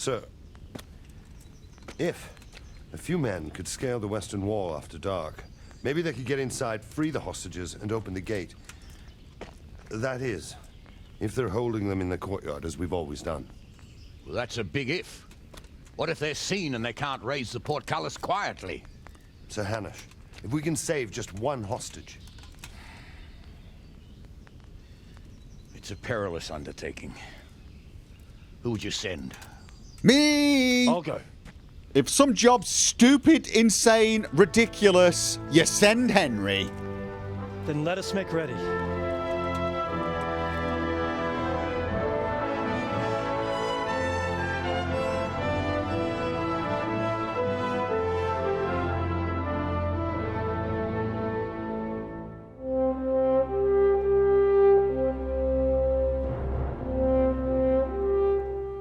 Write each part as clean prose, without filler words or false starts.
Sir, if a few men could scale the western wall after dark, maybe they could get inside, free the hostages, and open the gate. That is, if they're holding them in the courtyard, as we've always done. Well, that's a big if. What if they're seen and they can't raise the portcullis quietly? Sir Hanush, if we can save just one hostage... It's a perilous undertaking. Who would you send? Me! I'll go. If some job's stupid, insane, ridiculous, you send Henry. Then let us make ready.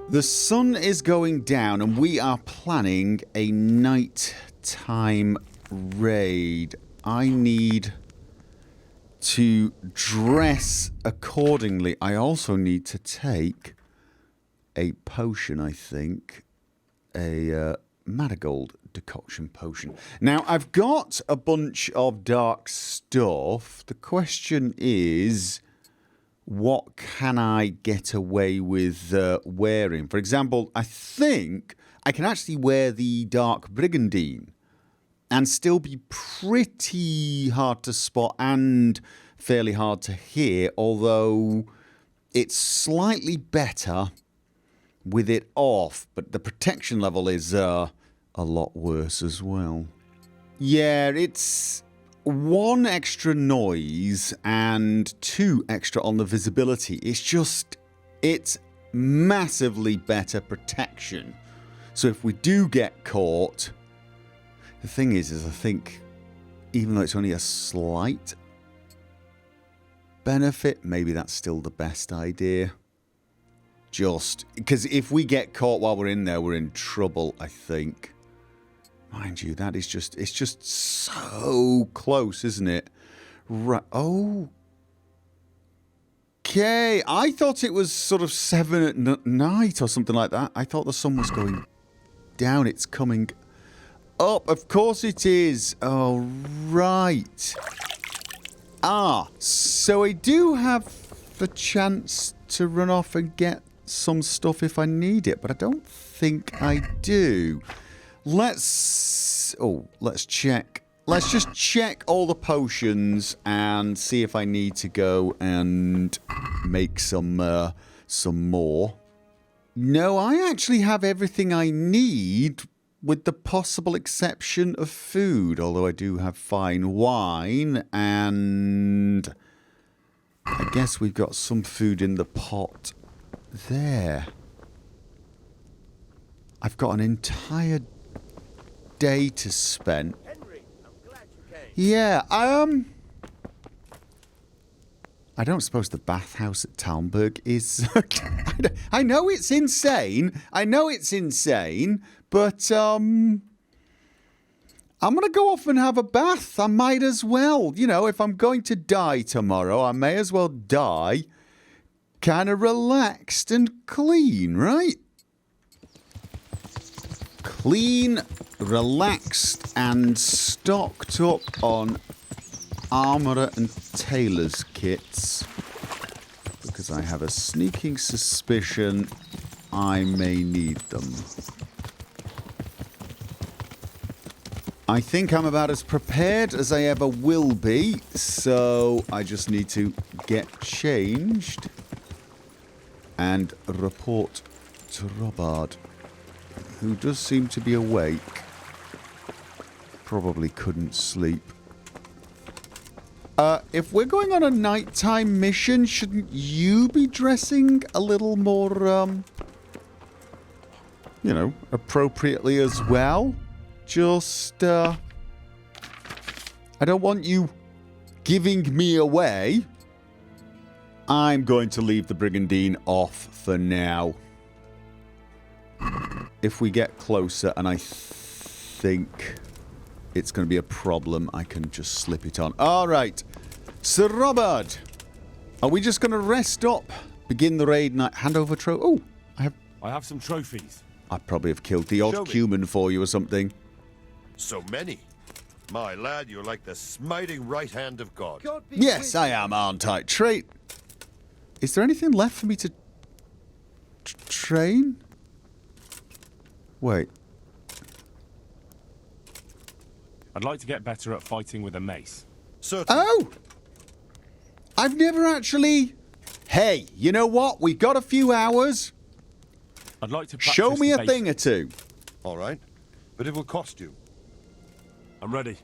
The sun is going down and we are planning a nighttime raid. I need to dress accordingly. I also need to take a potion, I think. A marigold decoction potion. Now, I've got a bunch of dark stuff. The question is... what can I get away with wearing? For example, I think I can actually wear the Dark Brigandine and still be pretty hard to spot and fairly hard to hear, although it's slightly better with it off, but the protection level is a lot worse as well. Yeah, it's... 1 extra noise and 2 extra on the visibility. It's massively better protection. So if we do get caught, the thing is I think even though it's only a slight benefit, maybe that's still the best idea. Just because if we get caught while we're in there, we're in trouble, I think. Mind you, that is just... it's just so close, isn't it? Right. Oh. Okay. I thought it was sort of 7 at night or something like that. I thought the sun was going down. It's coming up. Of course it is. Oh, right. Ah. So I do have the chance to run off and get some stuff if I need it, but I don't think I do. Let's check. Let's just check all the potions and see if I need to go and make some more. No, I actually have everything I need with the possible exception of food, although I do have fine wine and I guess we've got some food in the pot there. I've got an entire day to spend. Henry, I'm glad you came. Yeah, I don't suppose the bathhouse at Talmberg is... I know it's insane. But, I'm going to go off and have a bath. I might as well. You know, if I'm going to die tomorrow, I may as well die kind of relaxed and clean, right? Clean, relaxed, and stocked up on armourer and tailor's kits. Because I have a sneaking suspicion I may need them. I think I'm about as prepared as I ever will be, so I just need to get changed and report to Robard, who does seem to be awake. Probably couldn't sleep. If we're going on a nighttime mission, shouldn't you be dressing a little more, you know, appropriately as well? Just, I don't want you giving me away. I'm going to leave the Brigandine off for now. If we get closer and I think it's going to be a problem, I can just slip it on. All right. Sir Robert, are we just going to rest up? Begin the raid night. Hand over trophy. Oh, I have some trophies. I'd probably have killed the odd Show me. human for you or something. So many. My lad, you're like the smiting right hand of God. Yes, I am, aren't I? Is there anything left for me to train? Wait. I'd like to get better at fighting with a mace. Certainly. Oh! I've never actually... Hey, you know what? We've got a few hours. I'd like to practice Show me the a thing or two. All right. But it will cost you. I'm ready.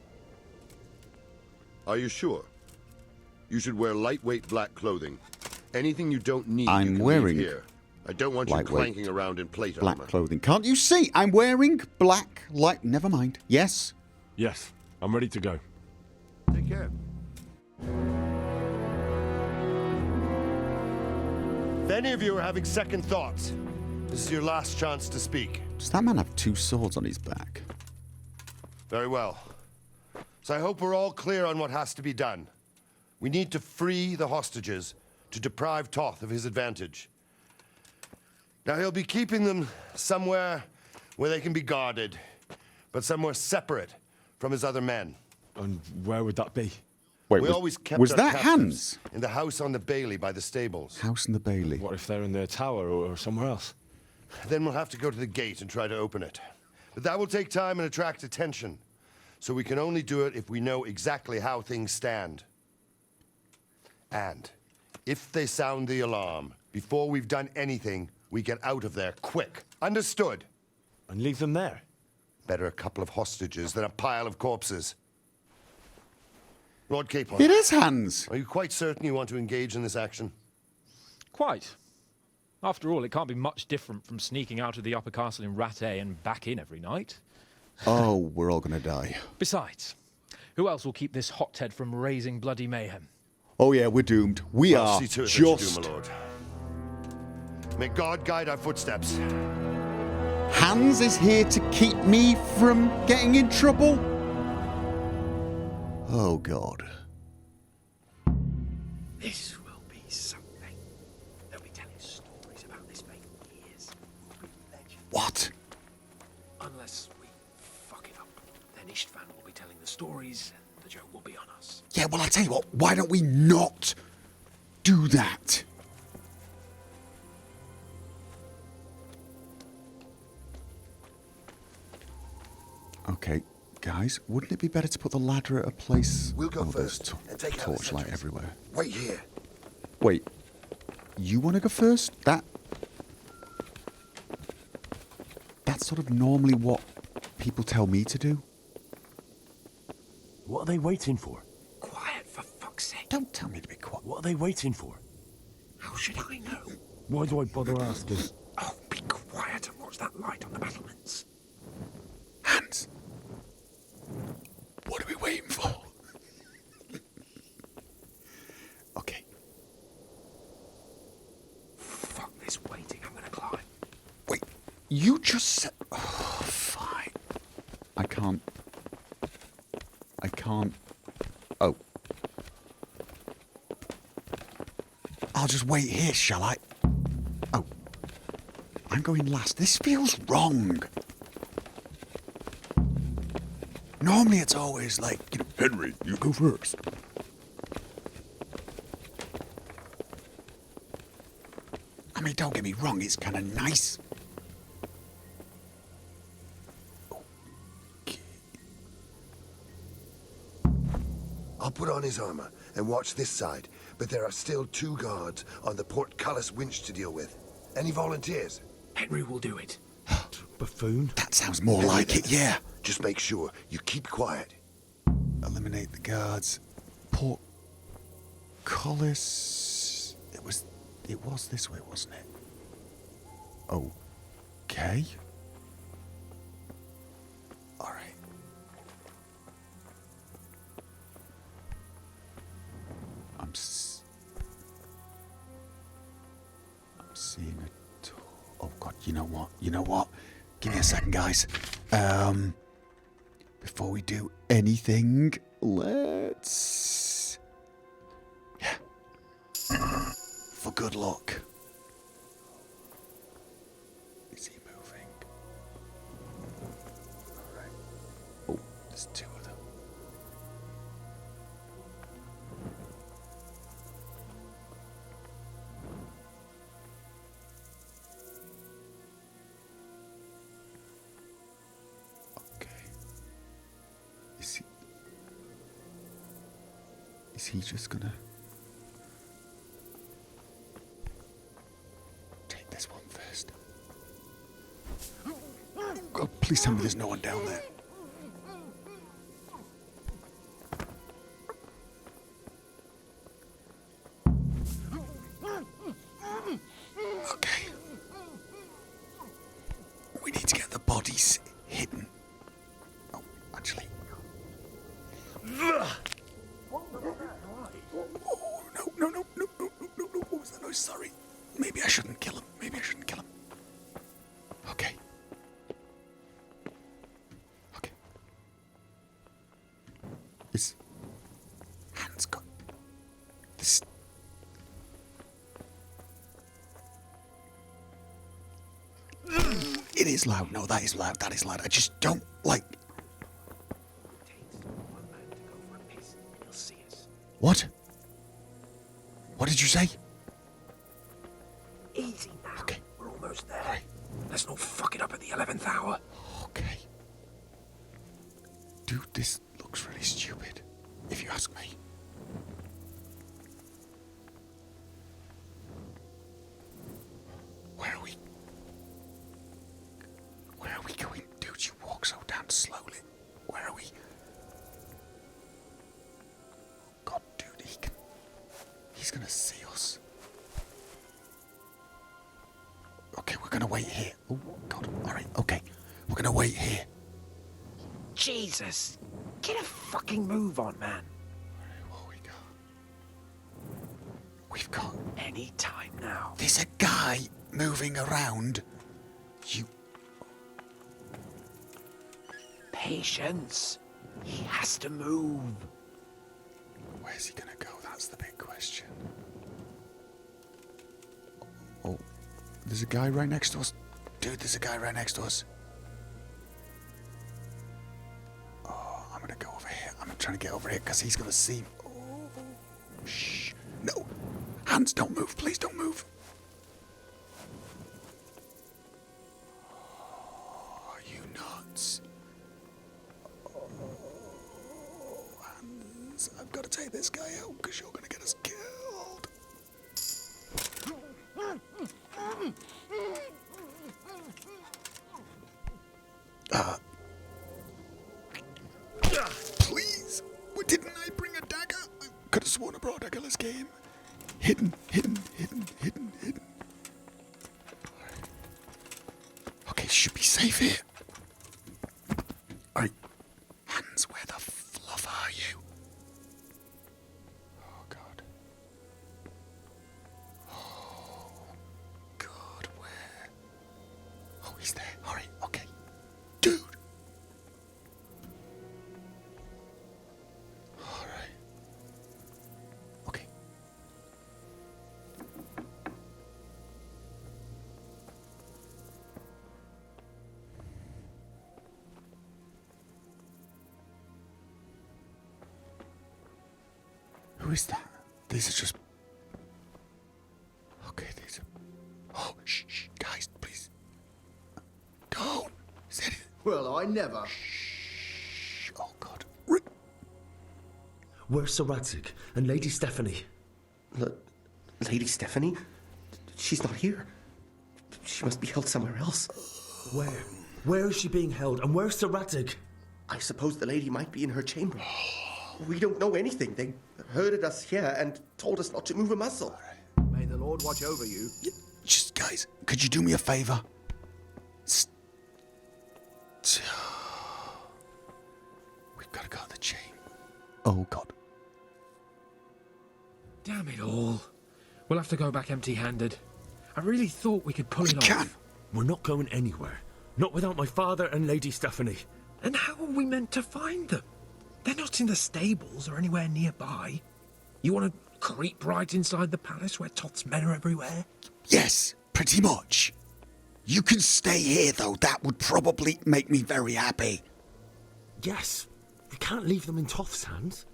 Are you sure? You should wear lightweight black clothing. Anything you don't need, I'm you can wearing leave here. I don't want you lightweight clanking around in plate Black armor. clothing. Can't you see? I'm wearing black light... Never mind. Yes? Yes, I'm ready to go. Take care. If any of you are having second thoughts, this is your last chance to speak. Does that man have 2 swords on his back? Very well. So I hope we're all clear on what has to be done. We need to free the hostages to deprive Toth of his advantage. Now he'll be keeping them somewhere where they can be guarded, but somewhere separate from his other men. And where would that be? Wait, We always kept was our that captives Hans? in the house on the Bailey by the stables. House in the Bailey. What if they're in their tower or somewhere else? Then we'll have to go to the gate and try to open it. But that will take time and attract attention. So we can only do it if we know exactly how things stand. And if they sound the alarm, before we've done anything, we get out of there quick. Understood? And leave them there? Better a couple of hostages than a pile of corpses. Lord Capon, It is Hans. are you quite certain you want to engage in this action? Quite. After all, it can't be much different from sneaking out of the upper castle in Rattay and back in every night. Oh, we're all going to die. Besides, who else will keep this hothead from raising bloody mayhem? Oh yeah, we're doomed. We I'll are see to it that you just... do, my lord. May God guide our footsteps. Hans is here to keep me from getting in trouble? Oh, God. This will be something. They'll be telling stories about this for years. What? Unless we fuck it up, then Istvan will be telling the stories and the joke will be on us. Yeah, well, I tell you what, why don't we not do that? Okay, guys, wouldn't it be better to put the ladder at a place... We'll go oh, there's first and take out the torchlight sentries. everywhere. Wait here. Wait, you want to go first? That's sort of normally what people tell me to do. What are they waiting for? Quiet, for fuck's sake. Don't tell me to be quiet. What are they waiting for? How should I know? Why do I bother asking? Oh, be quiet and watch that light on the battlements. Hans, what are we waiting for? Okay. Fuck this waiting, I'm gonna climb. Wait, you just said... Oh, fine. I can't... Oh. I'll just wait here, shall I? Oh. I'm going last. This feels wrong. Normally it's always like, you know, Henry, you go first. I mean, don't get me wrong, it's kind of nice. Okay. I'll put on his armor and watch this side, but there are still 2 guards on the portcullis winch to deal with. Any volunteers? Henry will do it. Buffoon? That sounds more like it, yeah. Just make sure you keep quiet. Eliminate the guards. Portcullis. It was this way, wasn't it? Okay. All right. I'm seeing a door. Oh God! You know what? Give me a second, guys. Before we do anything, let's... Yeah. For good luck. Is he moving? Is he just gonna take this one first? God, please tell me there's no one down there. Okay. We need to get the bodies hidden. Oh, actually. Oh, no. What was that noise? Sorry. Maybe I shouldn't kill him. Okay. His hands got this. It is loud. No, that is loud. I just don't like. What? What did you say? Easy now. Okay. We're almost there. All right. Let's not fuck it up at the 11th hour. Okay. Dude, this looks really stupid, if you ask me. Where are we? Where are we going? Dude, you walk so damn slowly. Where are we? God, dude, he's gonna see us. Okay, we're gonna wait here. Oh, God, alright, okay. We're gonna wait here. Jesus! Get a fucking move on, man. What we got? We've got... Any time now. There's a guy moving around. You... Patience. He has to move. Where's he gonna go? That's the big question. Oh, there's a guy right next to us. Dude, there's a guy right next to us. Oh, I'm gonna go over here. I'm trying to get over here because he's gonna see. Oh, shh. No. Hands, don't move. Please don't move. Oh, are you nuts? Oh, hands. I've got to take this guy out because you're gonna get us killed. Please. What, didn't I bring a dagger? I could have sworn I brought a dagger. Let's get him. Hidden. Alright. Okay, should be safe here. Alright. Hands, where the fluff are you? Oh, God. Oh, God, where? Oh, he's there. Alright, okay. Dude! Alright. Okay. Who is that? These are just... Okay, these are... Oh, shh, guys, please. Don't. Is that it? Well, I never. Shh. Oh, God. Where's Sir Radzig and Lady Stephanie? Lady Stephanie? She's not here. She must be held somewhere else. Where? Where is she being held? And where's Sir Radzig? I suppose the lady might be in her chamber. We don't know anything. They herded us here and told us not to move a muscle. May the Lord watch over you. Just, guys, could you do me a favor? We've got to go to the chain. Oh, God. Damn it all. We'll have to go back empty-handed. I really thought we could pull it off. We're not going anywhere. Not without my father and Lady Stephanie. And how are we meant to find them? They're not in the stables or anywhere nearby. You want to creep right inside the palace where Toth's men are everywhere? Yes, pretty much. You can stay here, though. That would probably make me very happy. Yes. We can't leave them in Toth's hands.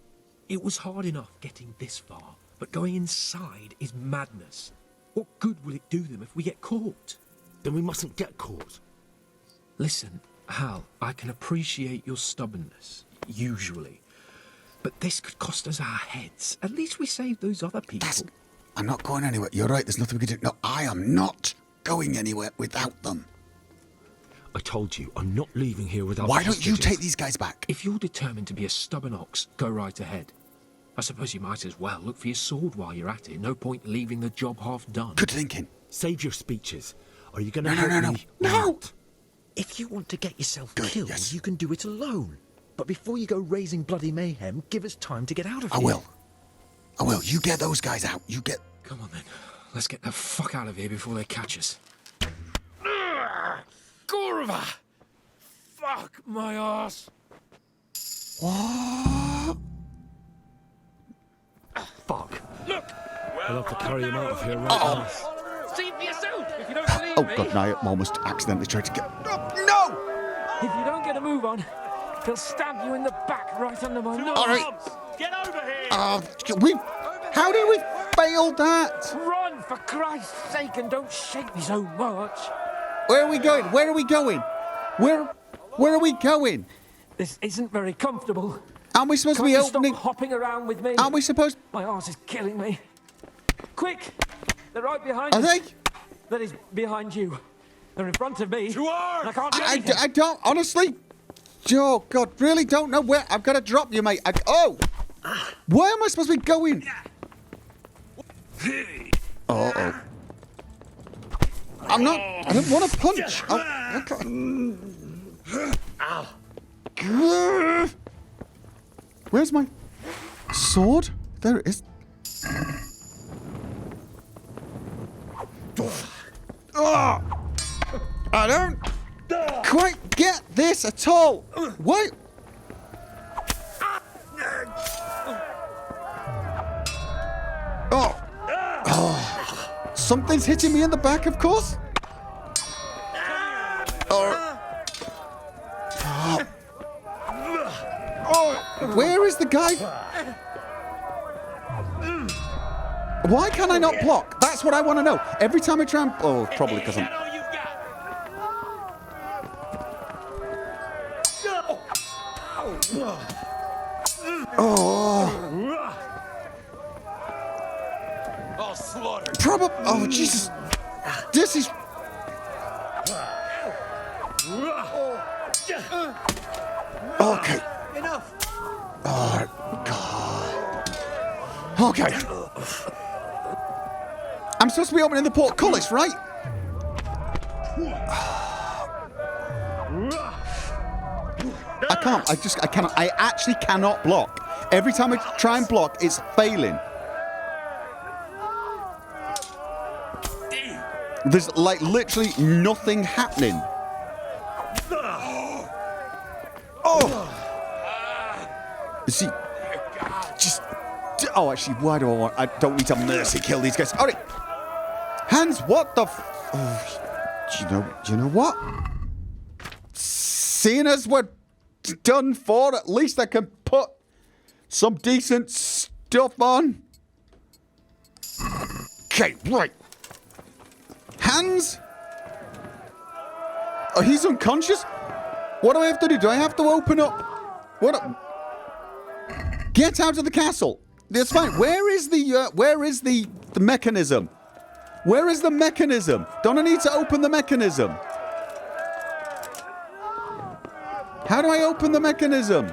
It was hard enough getting this far, but going inside is madness. What good will it do them if we get caught? Then we mustn't get caught. Listen, Hal, I can appreciate your stubbornness, usually. But this could cost us our heads. At least we saved those other people. I'm not going anywhere. You're right, there's nothing we can do. No, I am not going anywhere without them. I told you, I'm not leaving here without Why don't you hostages. take these guys back? If you're determined to be a stubborn ox, go right ahead. I suppose you might as well look for your sword while you're at it. No point leaving the job half done. Good thinking. Save your speeches. Are you going to No, help no, no, me? no. or No! not? If you want to get yourself Good, killed, yes. you can do it alone. But before you go raising bloody mayhem, give us time to get out of I here. will. I will. You get those guys out. You get... Come on then. Let's get the fuck out of here before they catch us. Gopher! Fuck my ass! What? Fuck. Look! I'll have to carry him out of here right now. See for yourself! If you don't believe Oh, me... God, no, I almost accidentally tried to get... No! If you don't get a move on, he'll stab you in the back right under my nose. All right. Get over here! We... How did we fail that? Run, for Christ's sake, and don't shake me so much. Where are we going? Where are we going? Where are we going? This isn't very comfortable. Aren't we supposed Can't to you be opening... stop hopping around with me? Aren't we supposed... My arse is killing me. Quick! They're right behind Are us. they? That is behind you. They're in front of me. To arms! And I can't do anything. I don't... Honestly... Oh, God, really don't know where... I've got to drop you, mate. Oh! Where am I supposed to be going? Uh-oh. I'm not... I don't want to punch. Where's my sword? There it is. Oh, I don't quite get this at all. What? Oh. Oh. Something's hitting me in the back, of course. Oh. Oh. Where is the guy? Why can I not block? That's what I want to know. Every time I try and... Oh, probably because I'm... Oh. I'll slaughter. Probably... Oh, Jesus. This is... Okay. Enough! Oh, God. Okay. I'm supposed to be opening the portcullis, right? I can't. I cannot. I actually cannot block. Every time I try and block, it's failing. There's like literally nothing happening. Oh! See, just... Oh, actually, why do I want... I don't need to mercy kill these guys. All right. Hans, what the... Do you know what? Seeing as we're done for, at least I can put some decent stuff on. Okay, right. Hans? Oh, he's unconscious? What do I have to do? Do I have to open up? What? Get out of the castle. That's fine. Where is the mechanism? Where is the mechanism? Don't I need to open the mechanism? How do I open the mechanism?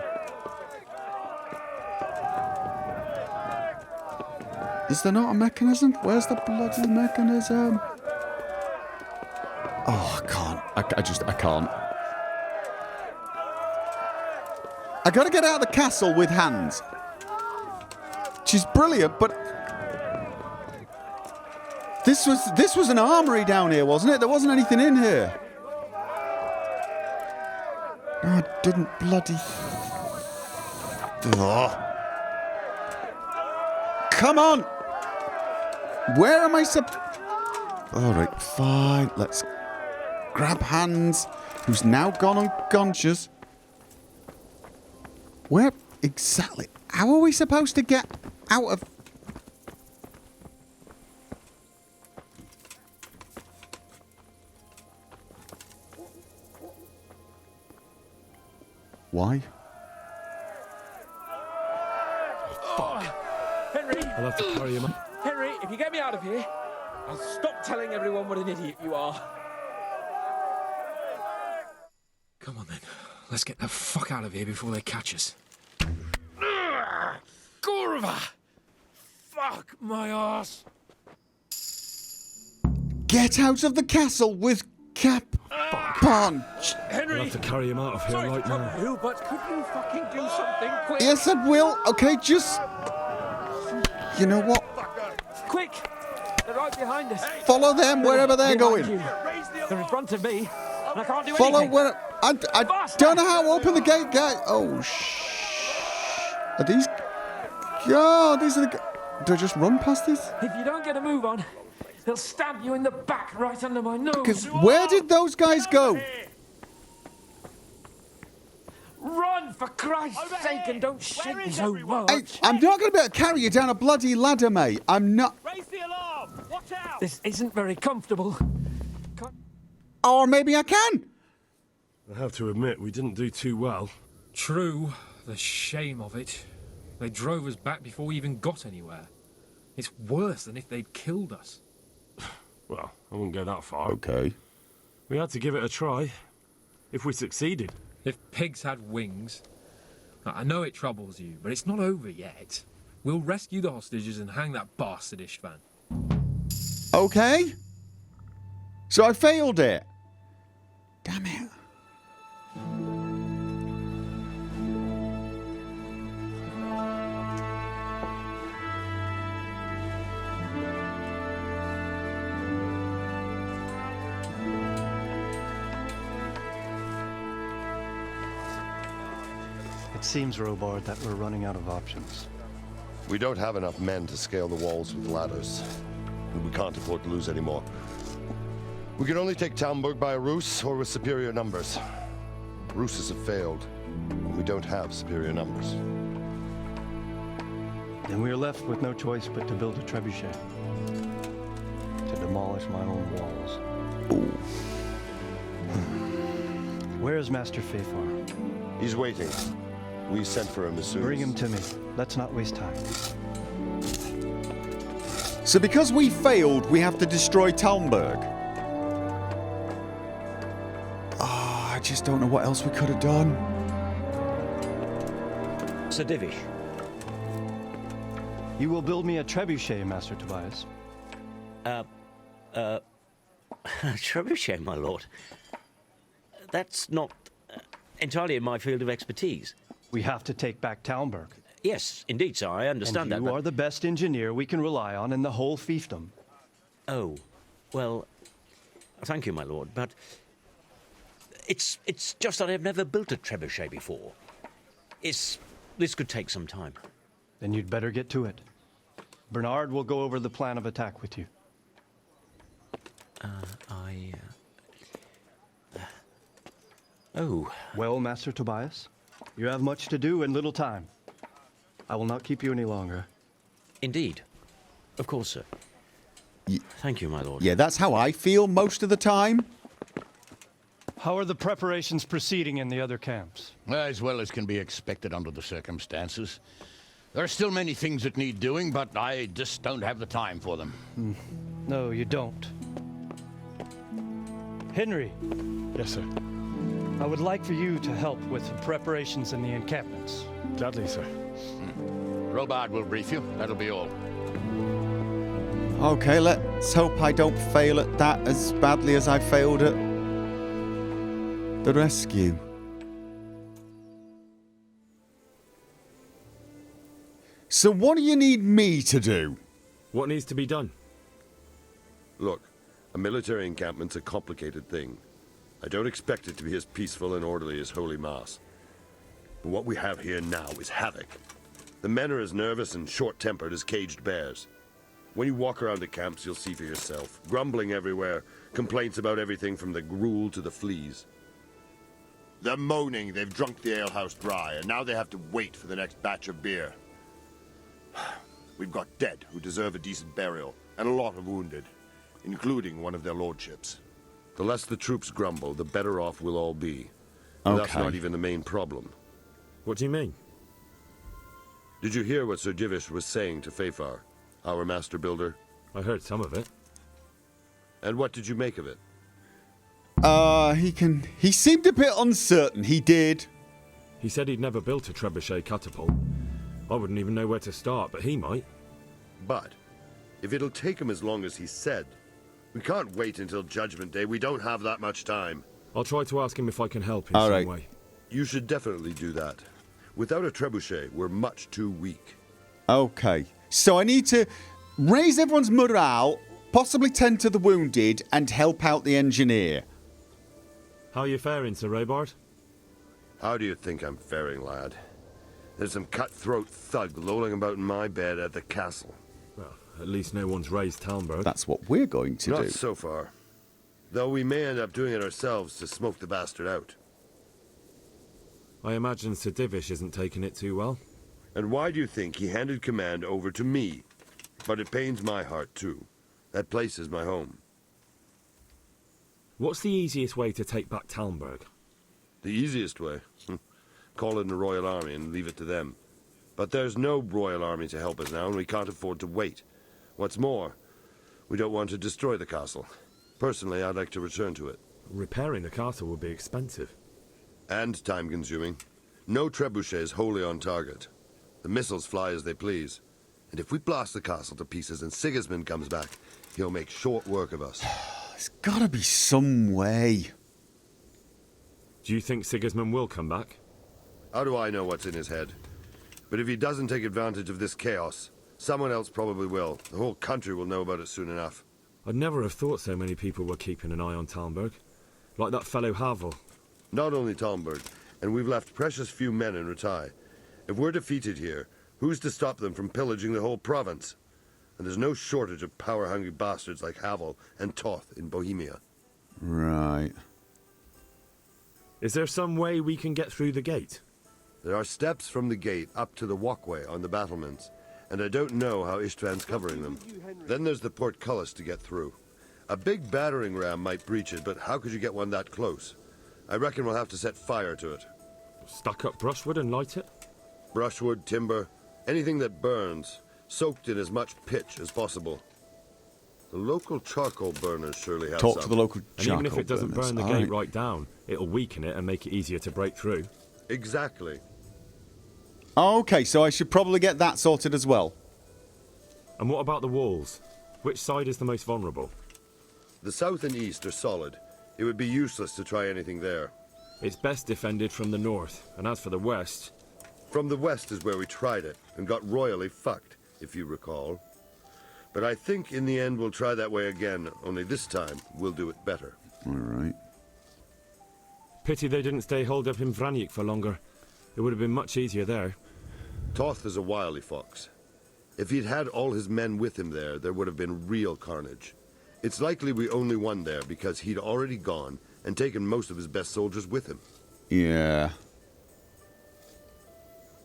Is there not a mechanism? Where's the bloody mechanism? Oh, I can't. I can't. I gotta get out of the castle with Hans. She's brilliant, but this was an armory down here, wasn't it? There wasn't anything in here. No, I didn't bloody... Ugh. Come on! Where am I All right, fine. Let's grab Hans, who's now gone unconscious. Where exactly? How are we supposed to get out of... Why? I'll have to carry him up. Henry, if you get me out of here, I'll stop telling everyone what an idiot you are. Come on then, let's get the fuck out of here before they catch us. Gopher! Fuck my ass! Get out of the castle with Cap Punch. Henry! I'll have to carry him out of here right now. You, but could you fucking do something quick? Yes, I will. Okay, just... You know what? Quick! They're right behind us. Follow them wherever they're going. They're in front of me, and I can't do Follow anything. where... I don't know how to open the gate, guys. Oh, Are these... Oh, these are the... Do I just run past this? If you don't get a move on, they'll stab you in the back right under my nose. Because where did those guys go? Run, for Christ's sake, and don't shake me so much. Hey, I'm not going to be able to carry you down a bloody ladder, mate. I'm not... Raise the alarm! Watch out! This isn't very comfortable. Or maybe I can. I have to admit, we didn't do too well. True. The shame of it. They drove us back before we even got anywhere. It's worse than if they'd killed us. Well, I wouldn't go that far. Okay. We had to give it a try. If we succeeded. If pigs had wings... I know it troubles you, but it's not over yet. We'll rescue the hostages and hang that bastard Ishvan. Okay. So I failed it. Damn it. It seems, Robard, that we're running out of options. We don't have enough men to scale the walls with ladders. And we can't afford to lose any more. We can only take Talmberg by a ruse or with superior numbers. Ruses have failed. And we don't have superior numbers. Then we are left with no choice but to build a trebuchet. To demolish my own walls. Where is Master Fafar? He's waiting. We sent for him as soon Bring as... him to me. Let's not waste time. So because we failed, we have to destroy Talmberg. I just don't know what else we could have done. Sir Divish. You will build me a trebuchet, Master Tobias. Trebuchet, my lord. That's not entirely in my field of expertise. We have to take back Talmberg. Yes, indeed, sir. I understand and that. You are the best engineer we can rely on in the whole fiefdom. Oh, well, thank you, my lord, but it's just that I've never built a trebuchet before. This could take some time. Then you'd better get to it. Bernard will go over the plan of attack with you. Oh. Well, Master Tobias, you have much to do and little time. I will not keep you any longer. Indeed. Of course, sir. Thank you, my lord. Yeah, that's how I feel most of the time. How are the preparations proceeding in the other camps? As well as can be expected under the circumstances. There are still many things that need doing, but I just don't have the time for them. No, you don't. Henry. Yes, sir. I would like for you to help with the preparations in the encampments. Gladly, sir. Robard will brief you. That'll be all. Okay, let's hope I don't fail at that as badly as I failed at the rescue. So what do you need me to do? What needs to be done? Look, a military encampment's a complicated thing. I don't expect it to be as peaceful and orderly as Holy Mass. But what we have here now is havoc. The men are as nervous and short-tempered as caged bears. When you walk around the camps, you'll see for yourself. Grumbling everywhere, complaints about everything from the gruel to the fleas. They're moaning they've drunk the alehouse dry, and now they have to wait for the next batch of beer. We've got dead who deserve a decent burial, and a lot of wounded, including one of their lordships. The less the troops grumble, the better off we'll all be. And that's Okay. not even the main problem. What do you mean? Did you hear what Sir Divish was saying to Fafar, our master builder? I heard some of it. And what did you make of it? He seemed a bit uncertain. He did. He said he'd never built a trebuchet catapult. I wouldn't even know where to start, but he might. But if it'll take him as long as he said, we can't wait until Judgment Day. We don't have that much time. I'll try to ask him if I can help in some way. You should definitely do that. Without a trebuchet, we're much too weak. Okay. So I need to raise everyone's morale, possibly tend to the wounded, and help out the engineer. How are you faring, Sir Robard? How do you think I'm faring, lad? There's some cutthroat thug lolling about in my bed at the castle. Well, at least no one's raised Talmberg. That's what we're going to do. Not so far. Though we may end up doing it ourselves to smoke the bastard out. I imagine Sir Divish isn't taking it too well. And why do you think he handed command over to me? But it pains my heart, too. That place is my home. What's the easiest way to take back Talmberg? The easiest way? Call in the Royal Army and leave it to them. But there's no Royal Army to help us now, and we can't afford to wait. What's more, we don't want to destroy the castle. Personally, I'd like to return to it. Repairing the castle would be expensive. And time-consuming. No trebuchet is wholly on target. The missiles fly as they please. And if we blast the castle to pieces and Sigismund comes back, he'll make short work of us. There's gotta be some way. Do you think Sigismund will come back? How do I know what's in his head? But if he doesn't take advantage of this chaos, someone else probably will. The whole country will know about it soon enough. I'd never have thought so many people were keeping an eye on Talmberg. Like that fellow Havel. Not only Talmberg, and we've left precious few men in Ratai. If we're defeated here, who's to stop them from pillaging the whole province? And there's no shortage of power-hungry bastards like Havel and Toth in Bohemia. Right. Is there some way we can get through the gate? There are steps from the gate up to the walkway on the battlements, and I don't know how Istvan's covering them. Then there's the portcullis to get through. A big battering ram might breach it, but how could you get one that close? I reckon we'll have to set fire to it. Stack up brushwood and light it? Brushwood, timber, anything that burns, soaked in as much pitch as possible. The local charcoal burners surely have Talk some. to the local And charcoal even if it doesn't burners. burn the All gate right down, it'll weaken it and make it easier to break through. Exactly. Okay, so I should probably get that sorted as well. And what about the walls? Which side is the most vulnerable? The south and east are solid. It would be useless to try anything there. It's best defended from the north, and as for the west... From the west is where we tried it, and got royally fucked, if you recall. But I think in the end we'll try that way again, only this time we'll do it better. All right. Pity they didn't stay holed up in Vranic for longer. It would have been much easier there. Toth is a wily fox. If he'd had all his men with him there would have been real carnage. It's likely we only won there because he'd already gone and taken most of his best soldiers with him. Yeah.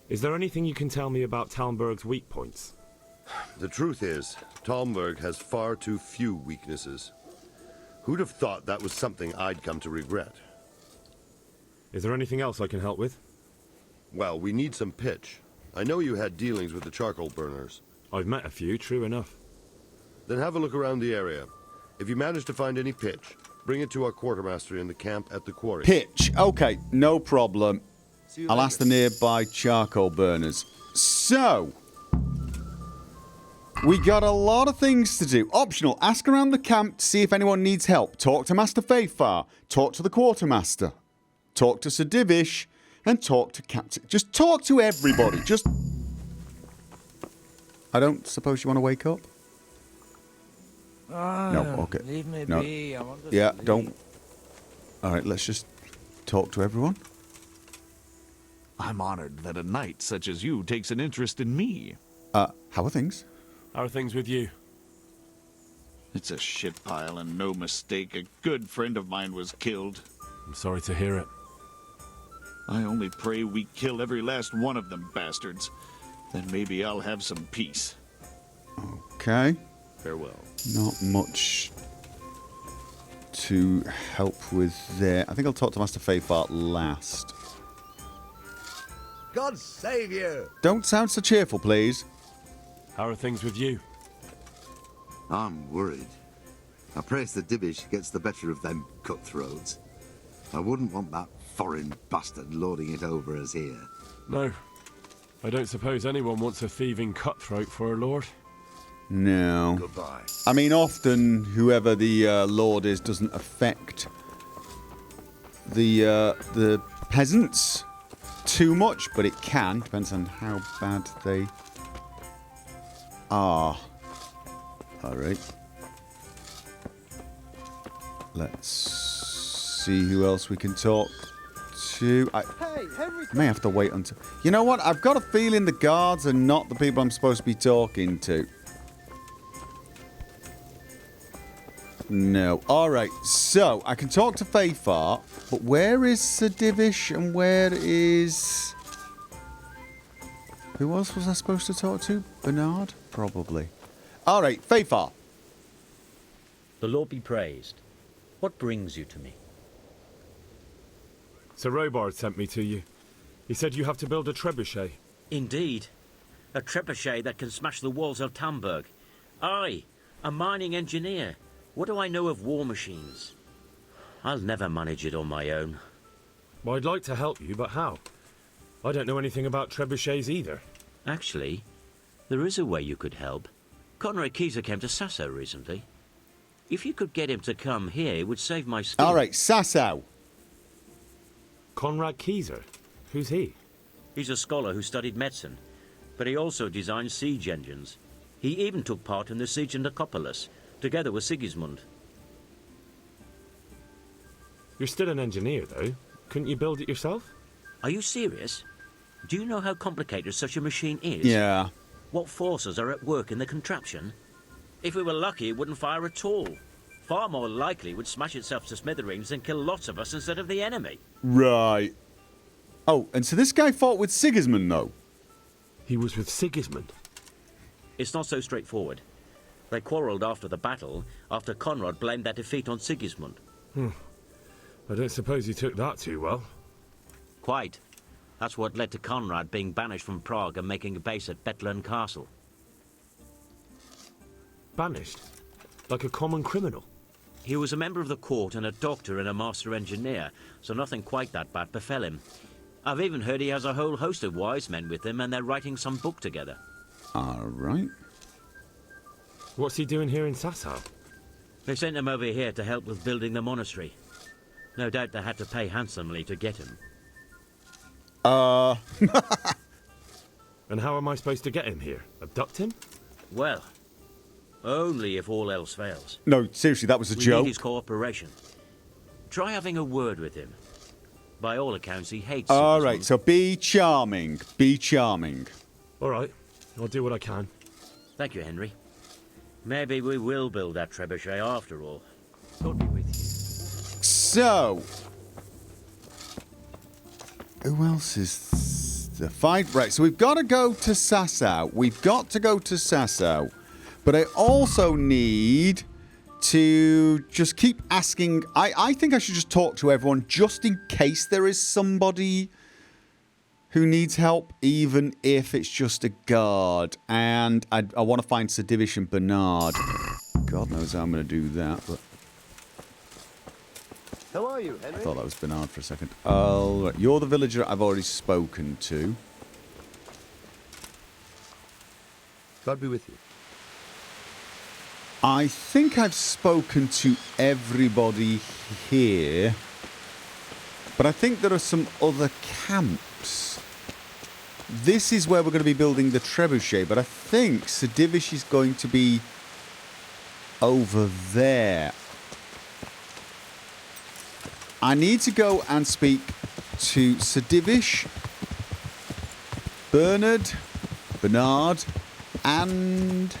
Is there anything you can tell me about Talmberg's weak points? The truth is, Talmberg has far too few weaknesses. Who'd have thought that was something I'd come to regret? Is there anything else I can help with? Well, we need some pitch. I know you had dealings with the charcoal burners. I've met a few, true enough. Then have a look around the area. If you manage to find any pitch, bring it to our quartermaster in the camp at the quarry. Pitch. Okay, no problem. I'll ask the nearby charcoal burners. So, we got a lot of things to do. Optional, ask around the camp to see if anyone needs help. Talk to Master Fafar. Talk to the quartermaster. Talk to Sir Divish. And talk to Captain. Just talk to everybody. Just... I don't suppose you want to wake up? No, okay. Leave me No. be. I want to Yeah, sleep. don't... Alright, let's just talk to everyone. I'm honored that a knight such as you takes an interest in me. How are things? How are things with you? It's a shit pile and no mistake. A good friend of mine was killed. I'm sorry to hear it. I only pray we kill every last one of them bastards. Then maybe I'll have some peace. Okay. Farewell. Not much to help with there. I think I'll talk to Master Fafar last. God save you! Don't sound so cheerful, please. How are things with you? I'm worried. I praise the Divish gets the better of them cutthroats. I wouldn't want that foreign bastard lording it over us here. No. I don't suppose anyone wants a thieving cutthroat for a lord. No. Goodbye. I mean, often whoever the lord is doesn't affect the peasants too much, but it can. Depends on how bad they are. All right. Let's see who else we can talk to. I may have to wait until... You know what? I've got a feeling the guards are not the people I'm supposed to be talking to. No. All right. So, I can talk to Fayfar, but where is Sir Divish and where is... Who else was I supposed to talk to? Bernard? Probably. All right. Fayfar. The Lord be praised. What brings you to me? Sir Robard sent me to you. He said you have to build a trebuchet. Indeed. A trebuchet that can smash the walls of Tamburg. I, a mining engineer. What do I know of war machines? I'll never manage it on my own. Well, I'd like to help you, but how? I don't know anything about trebuchets either. Actually, there is a way you could help. Conrad Keyser came to Sasso recently. If you could get him to come here, it would save my skin. All right, Sasso. Conrad Keyser? Who's he? He's a scholar who studied medicine, but he also designed siege engines. He even took part in the siege of Nicopolis, together with Sigismund. You're still an engineer, though. Couldn't you build it yourself? Are you serious? Do you know how complicated such a machine is? Yeah. What forces are at work in the contraption? If we were lucky, it wouldn't fire at all. Far more likely it would smash itself to smithereens and kill lots of us instead of the enemy. Right. Oh, and so this guy fought with Sigismund, though? He was with Sigismund? It's not so straightforward. They quarrelled after the battle, after Conrad blamed their defeat on Sigismund. I don't suppose he took that too well. Quite. That's what led to Conrad being banished from Prague and making a base at Bethlem Castle. Banished? Like a common criminal? He was a member of the court and a doctor and a master engineer, so nothing quite that bad befell him. I've even heard he has a whole host of wise men with him and they're writing some book together. All right. What's he doing here in Sasau? They sent him over here to help with building the monastery. No doubt they had to pay handsomely to get him. And how am I supposed to get him here? Abduct him? Well, only if all else fails. No, seriously, that was a We joke. need his cooperation. Try having a word with him. By all accounts, he hates All Sigismund. right, so be charming. Be charming. All right, I'll do what I can. Thank you, Henry. Maybe we will build that trebuchet after all. God be with you. So, who else is the fight? Right, so we've got to go to Sasau. We've got to go to Sasau. But I also need to just keep asking. I think I should just talk to everyone just in case there is somebody who needs help, even if it's just a guard. And I want to find Sir Divish and Bernard. God knows how I'm going to do that, but... How are you, Henry? I thought that was Bernard for a second. Oh, right. You're the villager I've already spoken to. God be with you. I think I've spoken to everybody here. But I think there are some other camps. This is where we're going to be building the trebuchet, but I think Sir Divish is going to be over there. I need to go and speak to Sir Divish, Bernard, and...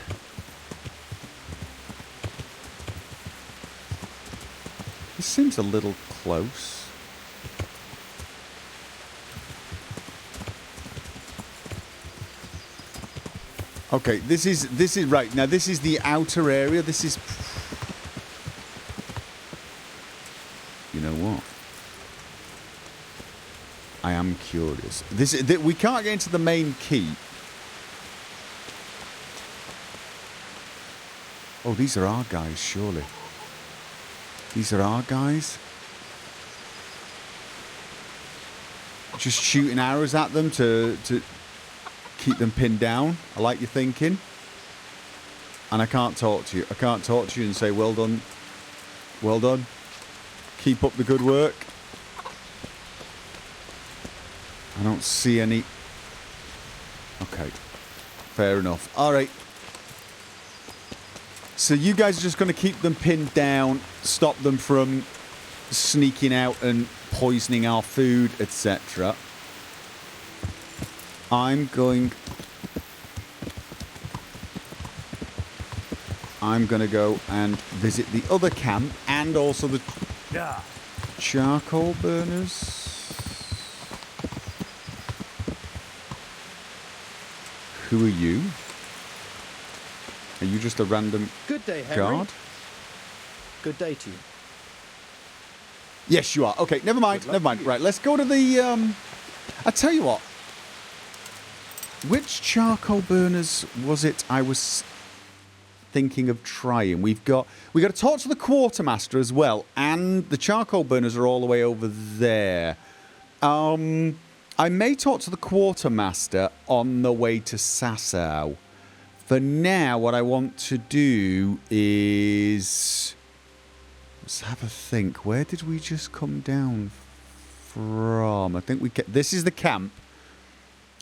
This seems a little close. Okay, this is right. Now this is the outer area. This is... You know what? I am curious. We can't get into the main keep. Oh, these are our guys, surely. These are our guys. Just shooting arrows at them to keep them pinned down. I like your thinking. And I can't talk to you. I can't talk to you and say, well done. Well done. Keep up the good work. I don't see any. Okay. Fair enough. All right. So you guys are just going to keep them pinned down, stop them from sneaking out and poisoning our food, etc. I'm going to go and visit the other camp and also the charcoal burners. Who are you? Are you just a random Good day, Henry. guard? Good day to you. Yes, you are. Okay, never mind. Never mind. Right, let's go to the. I tell you what. Which charcoal burners was it I was thinking of trying? We got to talk to the quartermaster as well, and the charcoal burners are all the way over there. I may talk to the quartermaster on the way to Sasau. For now, what I want to do is... Let's have a think. Where did we just come down from? I think we... This is the camp.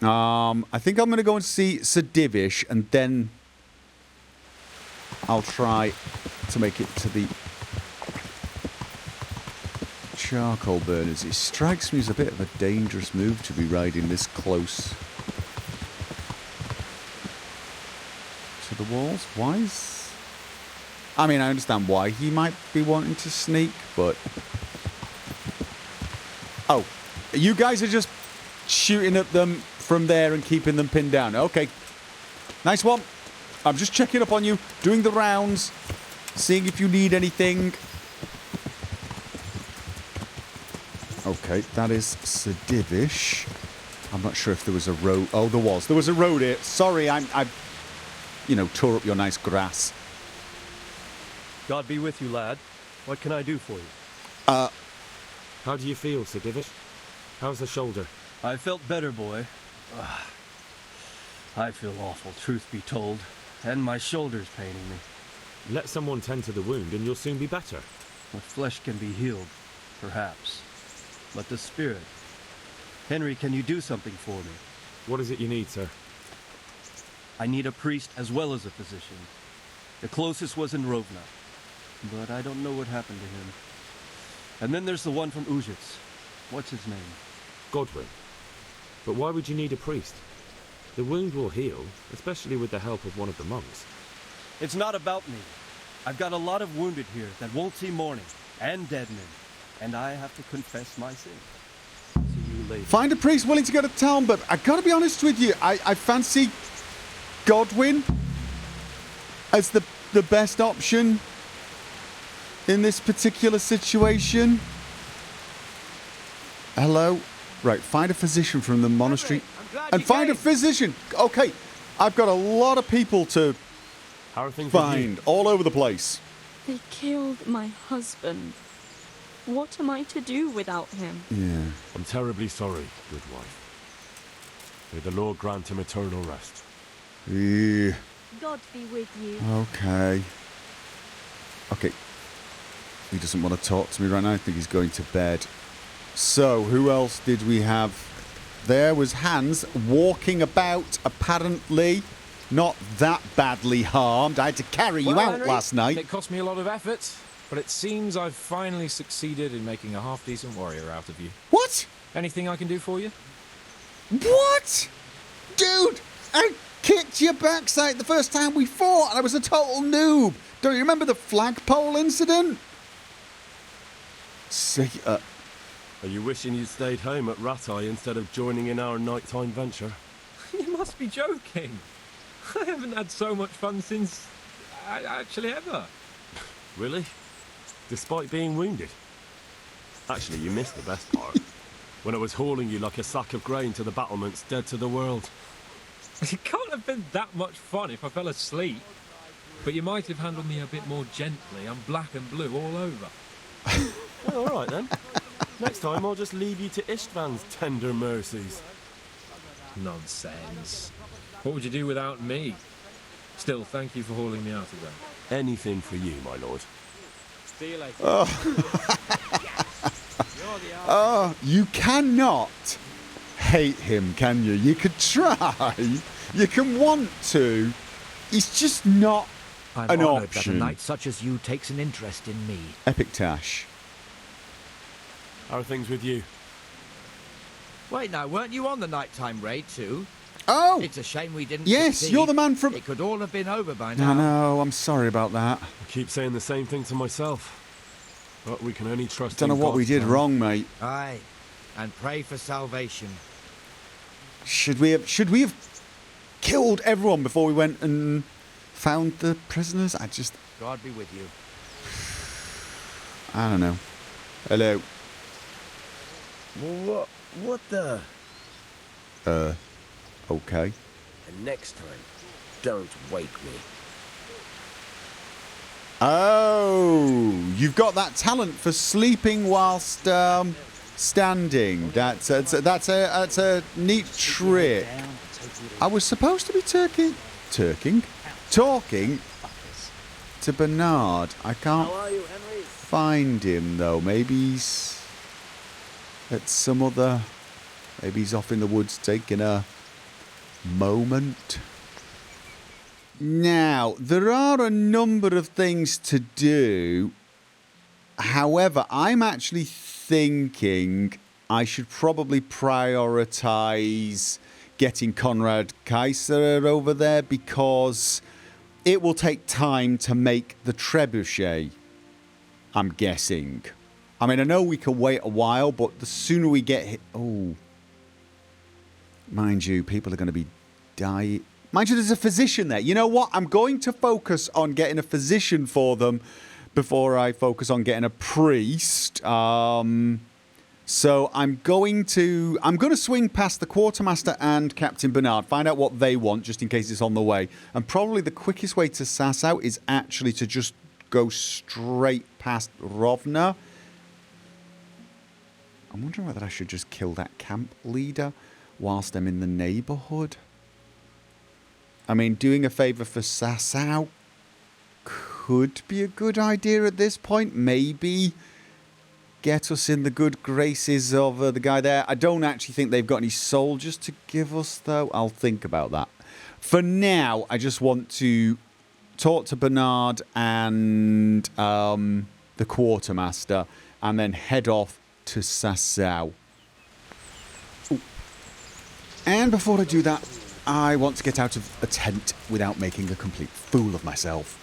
I think I'm going to go and see Sir Divish, and then I'll try to make it to the charcoal burners. It strikes me as a bit of a dangerous move to be riding this close to the walls. Why is... I mean, I understand why he might be wanting to sneak, but... Oh, you guys are just shooting at them from there and keeping them pinned down. Okay. Nice one. I'm just checking up on you, doing the rounds, seeing if you need anything. Okay, that is Sir Divish. I'm not sure if there was a road. Oh, there was. There was a road here. Sorry, I tore up your nice grass. God be with you, lad. What can I do for you? How do you feel, Sir Divish? How's the shoulder? I felt better, boy. I feel awful, truth be told. And my shoulder's paining me. Let someone tend to the wound and you'll soon be better. The flesh can be healed, perhaps. But the spirit... Henry, can you do something for me? What is it you need, sir? I need a priest as well as a physician. The closest was in Rovna, but I don't know what happened to him. And then there's the one from Ujits. What's his name? Godwin. But why would you need a priest? The wound will heal, especially with the help of one of the monks. It's not about me. I've got a lot of wounded here that won't see morning, and dead men. And I have to confess my sin. See you later. Find a priest willing to go to town, but I gotta be honest with you, I fancy Godwin as the best option in this particular situation. Hello? Right, find a physician from the monastery. And find a physician! Okay, I've got a lot of people to find all over the place. They killed my husband. What am I to do without him? Yeah. I'm terribly sorry, good wife. May the Lord grant him eternal rest. Yeah. God be with you. Okay. Okay. He doesn't want to talk to me right now. I think he's going to bed. So, who else did we have? There was Hans walking about, apparently not that badly harmed. I had to carry you out Henry, last night. It cost me a lot of effort, but it seems I've finally succeeded in making a half-decent warrior out of you. What? Anything I can do for you? What? Dude, I kicked your backside the first time we fought, and I was a total noob. Don't you remember the flagpole incident? See, Are you wishing you'd stayed home at Ratai instead of joining in our nighttime venture? You must be joking. I haven't had so much fun since... actually ever. Really? Despite being wounded? Actually, you missed the best part. when I was hauling you like a sack of grain to the battlements dead to the world. It can't have been that much fun if I fell asleep. But you might have handled me a bit more gently. I'm black and blue all over. Well, all right then. Next time I'll just leave you to Istvan's tender mercies. Nonsense. What would you do without me? Still, thank you for hauling me out of there. Anything for you, my lord. See you later. Oh, you cannot hate him, can you? You could try. You can want to. He's just not I'm an honored option. that a knight such as you takes an interest in me. Epic Tash. How are things with you? Wait now, weren't you on the nighttime raid too? Oh! It's a shame we didn't Yes, succeed. you're the man from... It could all have been over by now. I know, I'm sorry about that. I keep saying the same thing to myself. But we can only trust Don't know in what we God's did plan. wrong, mate. Aye, and pray for salvation. Should we have killed everyone before we went and found the prisoners? God be with you. I don't know. Hello. What the? Okay. And next time, don't wake me. Oh, you've got that talent for sleeping whilst standing. That's a neat trick. I was supposed to be talking to Bernard. I can't find him though. Maybe he's at some other. Maybe he's off in the woods taking a moment. Now, there are a number of things to do. However, I'm actually thinking I should probably prioritise getting Conrad Kaiser over there because it will take time to make the trebuchet, I'm guessing. I mean, I know we can wait a while, but the sooner we get hit... Oh. Mind you, people are going to be dying. Mind you, there's a physician there. You know what? I'm going to focus on getting a physician for them before I focus on getting a priest. So I'm going to swing past the quartermaster and Captain Bernard, find out what they want, just in case it's on the way. And probably the quickest way to sass out is actually to just go straight past Rovna. I'm wondering whether I should just kill that camp leader whilst I'm in the neighbourhood. I mean, doing a favour for Sasau could be a good idea at this point. Maybe get us in the good graces of the guy there. I don't actually think they've got any soldiers to give us, though. I'll think about that. For now, I just want to talk to Bernard and the quartermaster and then head off to Sasau. Ooh. And before I do that, I want to get out of a tent without making a complete fool of myself.